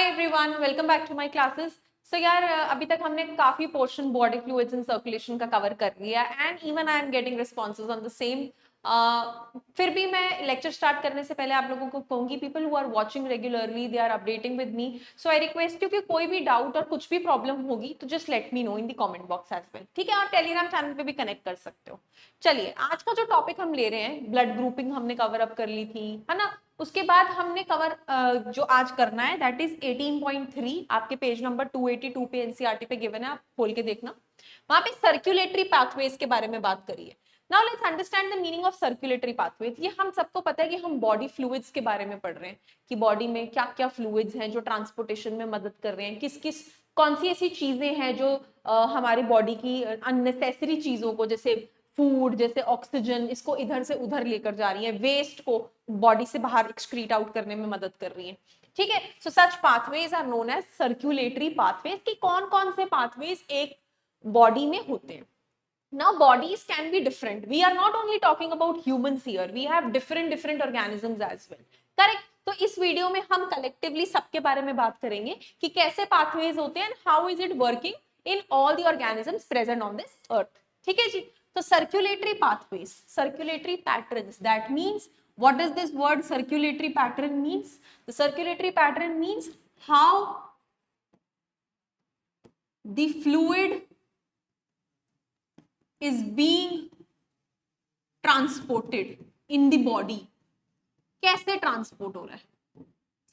Hi everyone, welcome back to my classes. So यार अभी तक हमने काफी portion body fluids and circulation का कवर कर लिया and even I am getting responses on the same. फिर भी मैं लेक्चर स्टार्ट करने से पहले आप लोगों को कहूंगी, people who are watching regularly they are updating with me, so I request you कि कोई भी डाउट और कुछ भी प्रॉब्लम होगी तो just let me know in the comment box as well, ठीक है। और टेलीग्राम चैनल पे भी कनेक्ट कर सकते हो। चलिए, आज का जो टॉपिक हम ले रहे हैं, ब्लड ग्रुपिंग हमने कवर अप कर ली थी, है ना। उसके बाद हमने कवर जो आज करना है दैट इज 18.3, आपके पेज नंबर 282 पे एनसीईआरटी पे गिवन है, आप खोल के देखना। वहां पे सर्कुलेटरी पाथवेज के बारे में बात करिए। Now let's understand the meaning of circulatory pathways. ये हम सबको पता है कि हम बॉडी फ्लूइड्स के बारे में पढ़ रहे हैं कि बॉडी में क्या क्या फ्लूइड्स हैं जो ट्रांसपोर्टेशन में मदद कर रहे हैं, किस किस कौन सी ऐसी चीजें हैं जो हमारी बॉडी की अननेसेसरी चीजों को, जैसे फूड, जैसे ऑक्सीजन, इसको इधर से उधर लेकर जा रही है, वेस्ट को बॉडी से बाहर एक्सक्रीट आउट करने में मदद कर रही है, ठीक है। So such pathways are known as circulatory pathways. कि कौन कौन से पाथवेज एक बॉडी में होते हैं। Now bodies can be different. We are not only talking about humans here. We have different organisms as well. Correct? तो इस वीडियो में हम कलेक्टिवली सबके बारे में बात करेंगे कि कैसे पाथवेज होते हैं and how is it working in all the organisms present on this earth, ठीक है जी। तो circulatory pathways, circulatory patterns, that means what does this word circulatory pattern means? The circulatory pattern means how the fluid is being transported in the body, कैसे transport हो रहा है,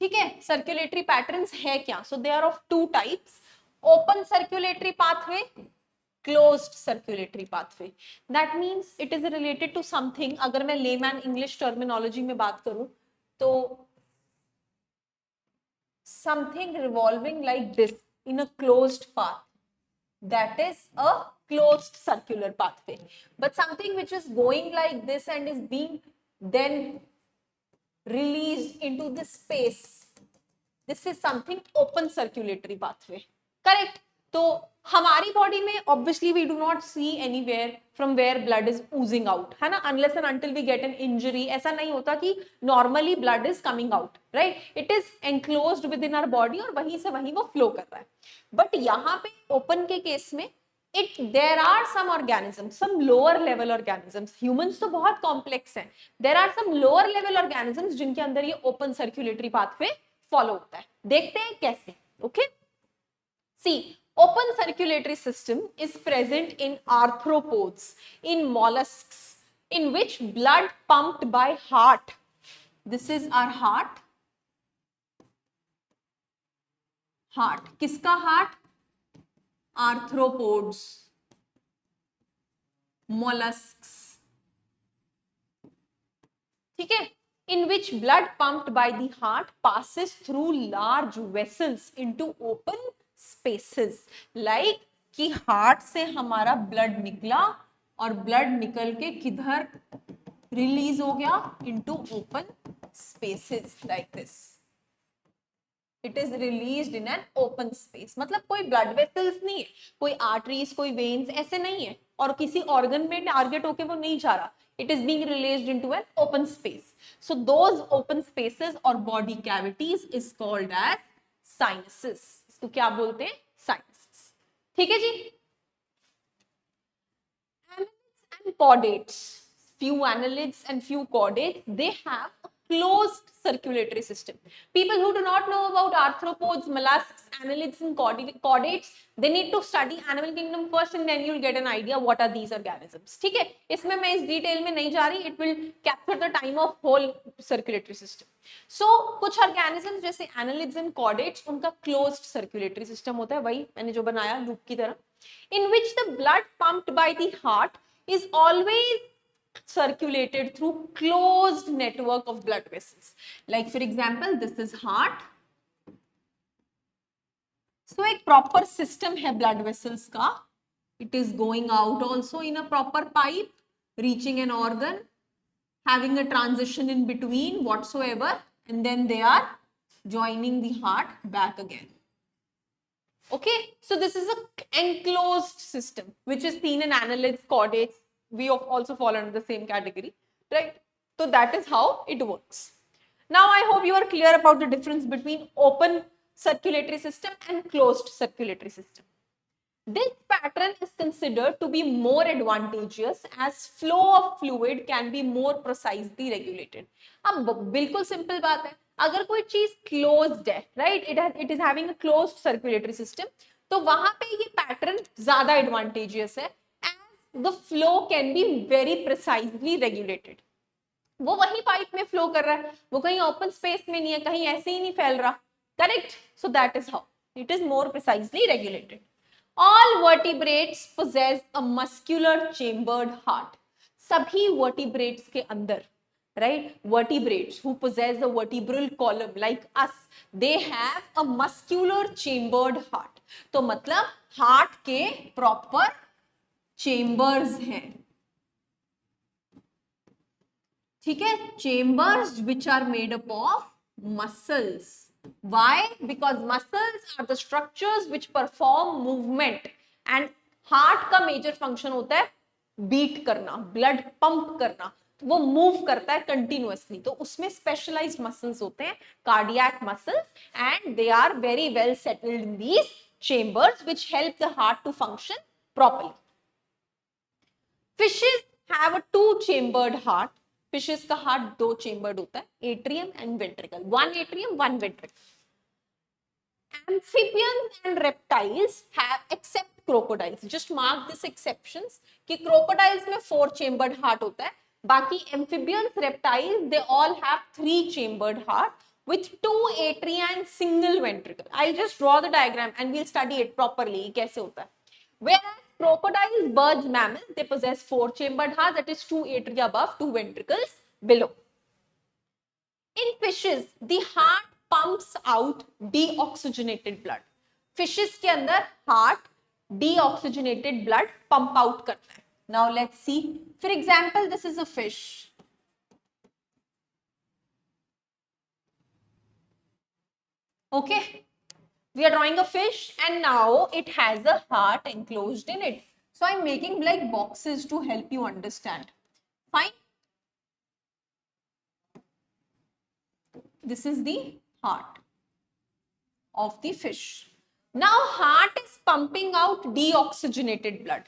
ठीक है। Circulatory patterns है क्या? So they are of two types, open circulatory pathway, closed circulatory pathway. That means it is related to something, अगर मैं लेमैन इंग्लिश टर्मिनोलॉजी में बात करूं तो something revolving like this in a closed path, that is a closed circular pathway. But something which is going like this and is being then released into this space, this is something open circulatory pathway, correct? तो हमारी body में obviously we do not see anywhere from where blood is oozing out, है ना, unless and until we get an injury. ऐसा नहीं होता कि normally blood is coming out, right? It is enclosed within our body और वहीं से वहीं वो फ्लो कर रहा है। बट यहाँ पे ओपन के केस में there are some organisms, some lower level organisms, humans तो बहुत कॉम्प्लेक्स हैं, there are some lower level organisms जिनके अंदर ये ओपन सर्कुलेटरी पाथवे फॉलो होता है। देखते हैं कैसे, okay. See, open circulatory system is present in arthropods, in mollusks, in which blood pumped by heart. This is our heart. Heart. किसका heart? Arthropods, mollusks. ठीक है? In which blood pumped by the heart passes through large vessels into open spaces. Like कि heart से हमारा blood निकला और blood निकल के किधर रिलीज हो गया? Into open spaces like this. It is released in an open space. मतलब कोई ब्लड वेसल्स नहीं है, कोई आर्टरीज, कोई वेन्स, ऐसे नहीं है, और किसी ऑर्गन में टारगेट होके वो नहीं जा रहा। It is being released into an open space. So those open spaces or body cavities is called as sinuses. इसको क्या बोलते हैं? Sinuses. ठीक है जी? Annelids and chordates. Few annelids and few chordates, they have a closed circulatory system. People who do not know about arthropods, mollusks, annelids and chordates, they need to study animal kingdom first and then you'll get an idea what are these organisms. ठीक है? इसमें मैं इस detail में नहीं जा रही, it will capture the time of whole circulatory system. So कुछ organisms जैसे annelids and chordates, उनका closed circulatory system होता है, वही मैंने जो बनाया लूप की तरह, in which the blood pumped by the heart is always circulated through closed network of blood vessels. Like for example, this is heart. So एक proper system है blood vessels का. It is going out also in a proper pipe, reaching an organ, having a transition in between whatsoever, and then they are joining the heart back again. Okay, so this is an enclosed system which is seen in annelids, chordates. We also fall under the same category, right? So that is how it works. Now I hope you are clear about the difference between open circulatory system and closed circulatory system. This pattern is considered to be more advantageous as flow of fluid can be more precisely regulated. अब बिल्कुल simple बात है, अगर कोई चीज closed है, right, it is having a closed circulatory system, तो वहां पे ये पैटर्न ज्यादा एडवांटेजियस है and the flow can be very precisely regulated. वो वही पाइप में फ्लो कर रहा है, वो कहीं ओपन स्पेस में नहीं है, कहीं ऐसे ही नहीं फैल रहा, correct. So that is how it is more precisely regulated. All vertebrates possess a muscular chambered heart. सभी vertebrates के अंदर, right, vertebrates who possess the vertebral column like us, they have a muscular chambered heart. तो मतलब heart के proper chambers हैं, ठीक है, chambers which are made up of muscles. Why? Because muscles are the structures which perform movement and heart का major function होता है beat करना, blood pump करना, तो वो move करता है continuously. तो उसमें specialized muscles होते हैं, cardiac muscles, and they are very well settled in these chambers which help the heart to function properly. Fishes have a two-chambered heart. Fishes का हार्ट दो चेम्बर्ड होता है, atrium and ventricle, one atrium one ventricle. Amphibians and reptiles have, except crocodiles, just mark this exceptions, कि crocodiles में four chambered heart होता है, बाकी amphibians, reptiles, they all have three chambered heart with two atria and single ventricle. I'll just draw the diagram and we'll study it properly, कैसे होता है. Whereas crocodiles, birds, mammals, they possess four chambered heart, that is two atria above, two ventricles below. In fishes, the heart pumps out deoxygenated blood. Fishes के अंदर heart deoxygenated blood pump out करता है. Now let's see. For example, this is a fish. Okay. We are drawing a fish and now it has a heart enclosed in it. So I'm making like boxes to help you understand. Fine. This is the heart of the fish. Now heart is pumping out deoxygenated blood.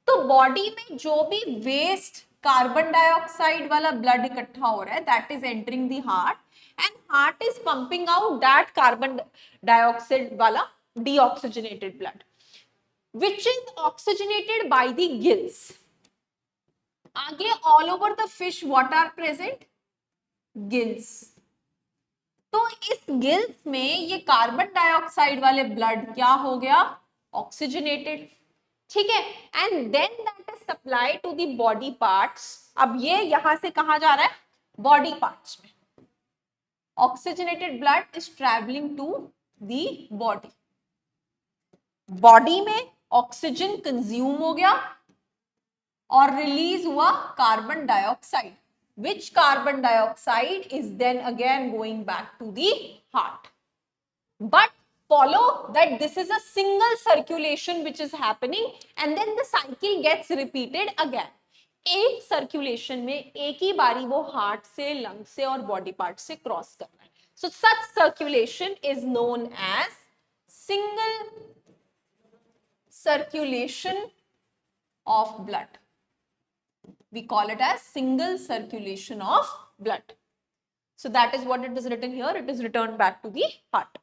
तो body में जो भी waste carbon dioxide वाला blood इकट्ठा हो रहा है, that is entering the heart, and heart is pumping out that carbon dioxide वाला deoxygenated blood, which is oxygenated by the gills. आगे all over the fish what are present? Gills. तो इस gills में ये कार्बन डाइऑक्साइड वाले blood क्या हो गया? ऑक्सीजनेटेड, ठीक है, and then that is supply to the body parts. अब ये यहां से कहां जा रहा है? बॉडी पार्ट्स में. Oxygenated blood is travelling to the body. Body में ऑक्सीजन कंज्यूम हो गया और रिलीज हुआ carbon dioxide, which carbon dioxide is then again going back to the heart. But follow that this is a single circulation which is happening and then the cycle gets repeated again. एक circulation में एक ही बारी वो heart से, lung से और body part से cross कर रहा है. So such circulation is known as single circulation of blood. We call it as single circulation of blood. So that is what it is written here. It is returned back to the heart.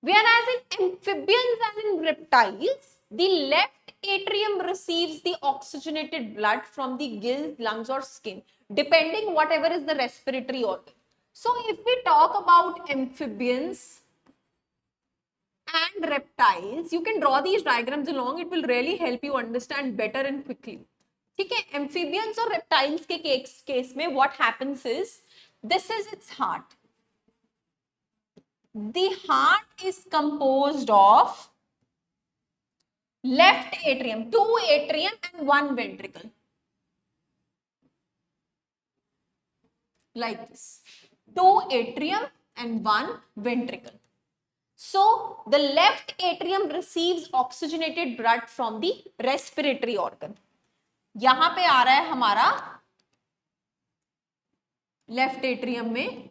Whereas in amphibians and in reptiles, the left atrium receives the oxygenated blood from the gills, lungs or skin, depending whatever is the respiratory organ. So if we talk about amphibians and reptiles, you can draw these diagrams along. It will really help you understand better and quickly. ठीक है, amphibians और reptiles के case में what happens is, this is its heart. The heart is composed of left atrium, two atrium and one ventricle, like this, two atrium and one ventricle. So the left atrium receives oxygenated blood from the respiratory organ. यहां पे आ रहा है हमारा left atrium में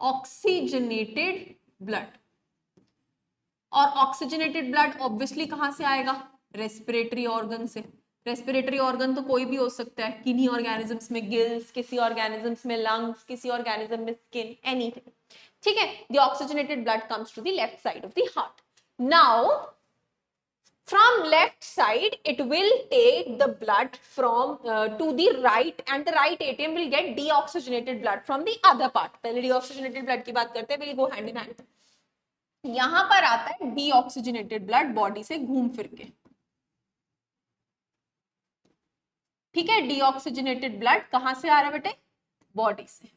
oxygenated blood. और oxygenated blood obviously कहां से आएगा, रेस्पिरेटरी ऑर्गन से। रेस्पिरेटरी ऑर्गन तो कोई भी हो सकता है, किन्हीं ऑर्गेनिजम्स में गिल्स, किसी ऑर्गेनिजम्स में लंग्स, किसी ऑर्गेनिज्म में स्किन, एनीथिंग, ठीक है। The oxygenated blood comes to the left side of the heart. Now from left side it will take the blood from to the right, and the right atrium will get deoxygenated blood from the other part। पहले deoxygenated blood की बात करते हैं, will go hand in hand। यहां पर आता है deoxygenated blood body से घूम फिर के, ठीक है। deoxygenated blood कहां से आ रहा है बेटे, बॉडी से।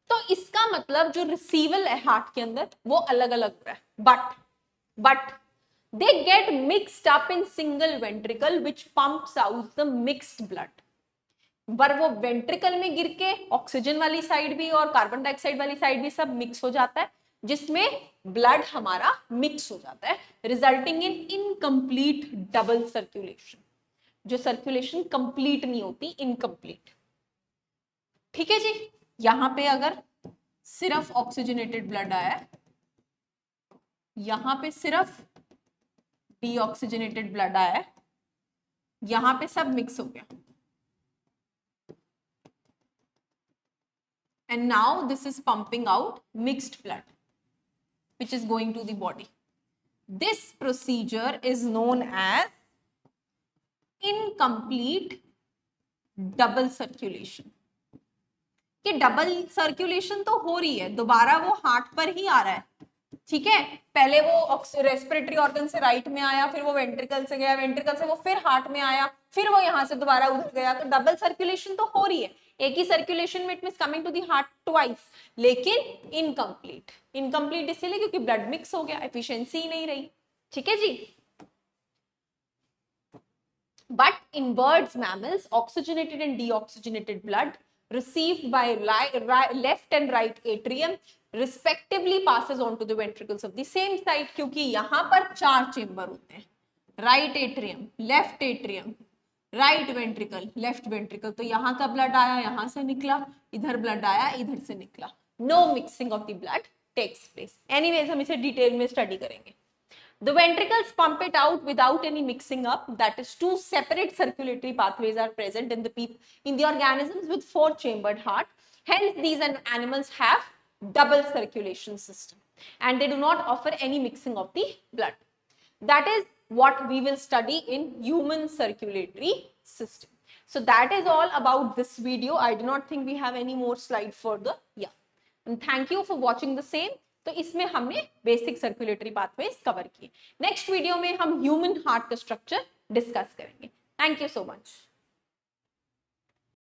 तो इसका मतलब जो रिसीवल है हार्ट के अंदर वो अलग अलग हो रहा है, but they get mixed up in single ventricle which pumps out the mixed blood। पर वो वेंट्रिकल में गिर के ऑक्सीजन वाली साइड भी और कार्बन डाइऑक्साइड वाली साइड भी सब मिक्स हो जाता है, जिसमें ब्लड हमारा मिक्स हो जाता है, resulting in incomplete double circulation. जो सर्कुलेशन कंप्लीट नहीं होती, इनकम्प्लीट, ठीक है जी। यहां पे अगर सिर्फ ऑक्सीजनेटेड ब्लड आया, यहां पे सिर्फ डीऑक्सीजनेटेड ब्लड आया, यहां पे सब मिक्स हो गया, and now this is pumping out mixed blood which is going to the body। this procedure is known as incomplete double circulation। कि डबल सर्कुलेशन तो हो रही है, दोबारा वो हार्ट पर ही आ रहा है, ठीक है। पहले वो रेस्पिरेटरी ऑर्गन से राइट में आया, फिर वो वेंट्रिकल से गया, वेंट्रिकल से वो फिर हार्ट में आया, फिर वो यहां से दोबारा उधर गया। तो डबल सर्कुलेशन तो हो रही है, एक ही सर्कुलेशन में it means coming to the heart twice, लेकिन इनकम्प्लीट। इनकम्प्लीट इसलिए क्योंकि ब्लड मिक्स हो गया, एफिशिएंसी ही नहीं रही, ठीक है जी। But in birds, mammals, oxygenated and deoxygenated blood received by left and right atrium respectively passes on to the ventricles of the same side। क्योंकि यहां पर 4 चेंबर होते हैं, right atrium, left atrium, right ventricle, left ventricle. तो यहां का blood आया, यहां से निकला, इधर ब्लड आया, इधर से निकला। No mixing of the blood takes place. Anyways हम इसे डिटेल में स्टडी करेंगे। The ventricles pump it out without any mixing up, that is, 2 separate circulatory pathways are present in the organisms with 4-chambered heart। Hence these animals have double circulation system and they do not offer any mixing of the blood। That is what we will study in human circulatory system। So that is all about this video। I do not think we have any more slide further। Yeah, and thank you for watching the same। तो इसमें हमने basic circulatory pathways cover किए। Next video में हम human heart का structure discuss करेंगे। Thank you so much.